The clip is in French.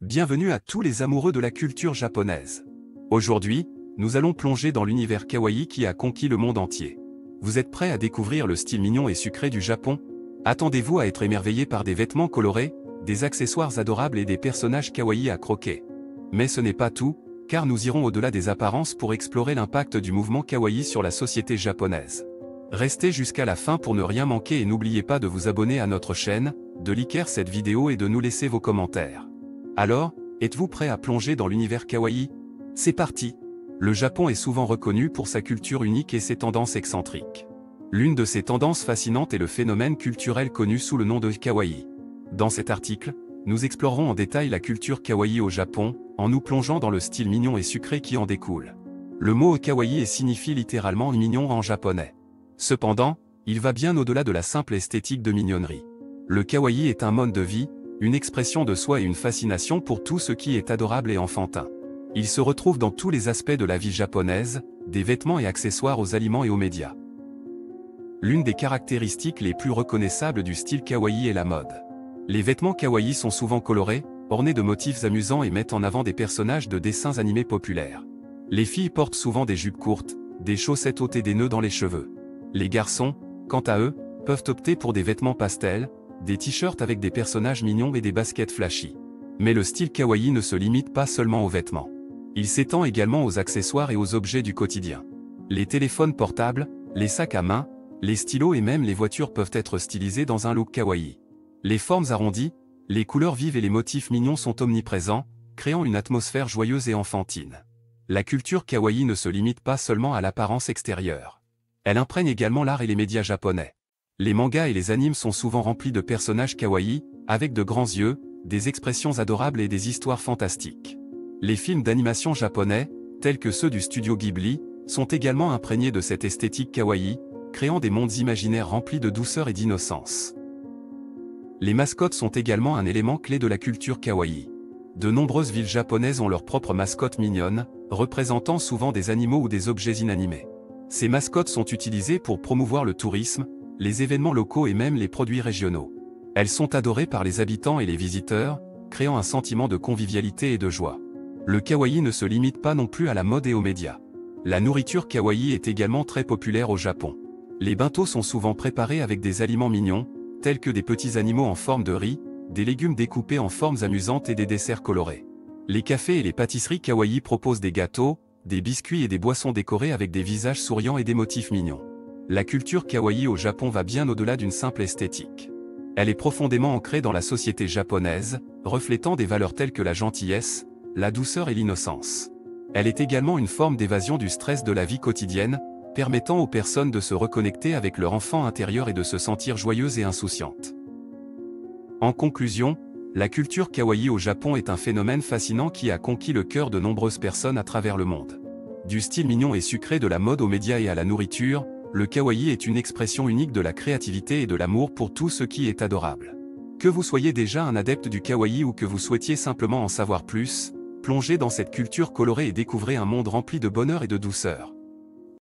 Bienvenue à tous les amoureux de la culture japonaise. Aujourd'hui, nous allons plonger dans l'univers kawaii qui a conquis le monde entier. Vous êtes prêts à découvrir le style mignon et sucré du Japon? Attendez-vous à être émerveillés par des vêtements colorés, des accessoires adorables et des personnages kawaii à croquer. Mais ce n'est pas tout, car nous irons au-delà des apparences pour explorer l'impact du mouvement kawaii sur la société japonaise. Restez jusqu'à la fin pour ne rien manquer et n'oubliez pas de vous abonner à notre chaîne, de liker cette vidéo et de nous laisser vos commentaires. Alors, êtes-vous prêt à plonger dans l'univers kawaii? C'est parti! Le Japon est souvent reconnu pour sa culture unique et ses tendances excentriques. L'une de ces tendances fascinantes est le phénomène culturel connu sous le nom de kawaii. Dans cet article, nous explorerons en détail la culture kawaii au Japon, en nous plongeant dans le style mignon et sucré qui en découle. Le mot kawaii signifie littéralement mignon en japonais. Cependant, il va bien au-delà de la simple esthétique de mignonnerie. Le kawaii est un mode de vie, une expression de soi et une fascination pour tout ce qui est adorable et enfantin. Il se retrouve dans tous les aspects de la vie japonaise, des vêtements et accessoires aux aliments et aux médias. L'une des caractéristiques les plus reconnaissables du style kawaii est la mode. Les vêtements kawaii sont souvent colorés, ornés de motifs amusants et mettent en avant des personnages de dessins animés populaires. Les filles portent souvent des jupes courtes, des chaussettes hautes et des nœuds dans les cheveux. Les garçons, quant à eux, peuvent opter pour des vêtements pastels, des t-shirts avec des personnages mignons et des baskets flashy. Mais le style kawaii ne se limite pas seulement aux vêtements. Il s'étend également aux accessoires et aux objets du quotidien. Les téléphones portables, les sacs à main, les stylos et même les voitures peuvent être stylisés dans un look kawaii. Les formes arrondies, les couleurs vives et les motifs mignons sont omniprésents, créant une atmosphère joyeuse et enfantine. La culture kawaii ne se limite pas seulement à l'apparence extérieure. Elle imprègne également l'art et les médias japonais. Les mangas et les animes sont souvent remplis de personnages kawaii, avec de grands yeux, des expressions adorables et des histoires fantastiques. Les films d'animation japonais, tels que ceux du studio Ghibli, sont également imprégnés de cette esthétique kawaii, créant des mondes imaginaires remplis de douceur et d'innocence. Les mascottes sont également un élément clé de la culture kawaii. De nombreuses villes japonaises ont leurs propres mascottes mignonnes, représentant souvent des animaux ou des objets inanimés. Ces mascottes sont utilisées pour promouvoir le tourisme, les événements locaux et même les produits régionaux. Elles sont adorées par les habitants et les visiteurs, créant un sentiment de convivialité et de joie. Le kawaii ne se limite pas non plus à la mode et aux médias. La nourriture kawaii est également très populaire au Japon. Les bento sont souvent préparés avec des aliments mignons, tels que des petits animaux en forme de riz, des légumes découpés en formes amusantes et des desserts colorés. Les cafés et les pâtisseries kawaii proposent des gâteaux, des biscuits et des boissons décorées avec des visages souriants et des motifs mignons. La culture kawaii au Japon va bien au-delà d'une simple esthétique. Elle est profondément ancrée dans la société japonaise, reflétant des valeurs telles que la gentillesse, la douceur et l'innocence. Elle est également une forme d'évasion du stress de la vie quotidienne, permettant aux personnes de se reconnecter avec leur enfant intérieur et de se sentir joyeuses et insouciantes. En conclusion, la culture kawaii au Japon est un phénomène fascinant qui a conquis le cœur de nombreuses personnes à travers le monde. Du style mignon et sucré de la mode aux médias et à la nourriture, le kawaii est une expression unique de la créativité et de l'amour pour tout ce qui est adorable. Que vous soyez déjà un adepte du kawaii ou que vous souhaitiez simplement en savoir plus, plongez dans cette culture colorée et découvrez un monde rempli de bonheur et de douceur.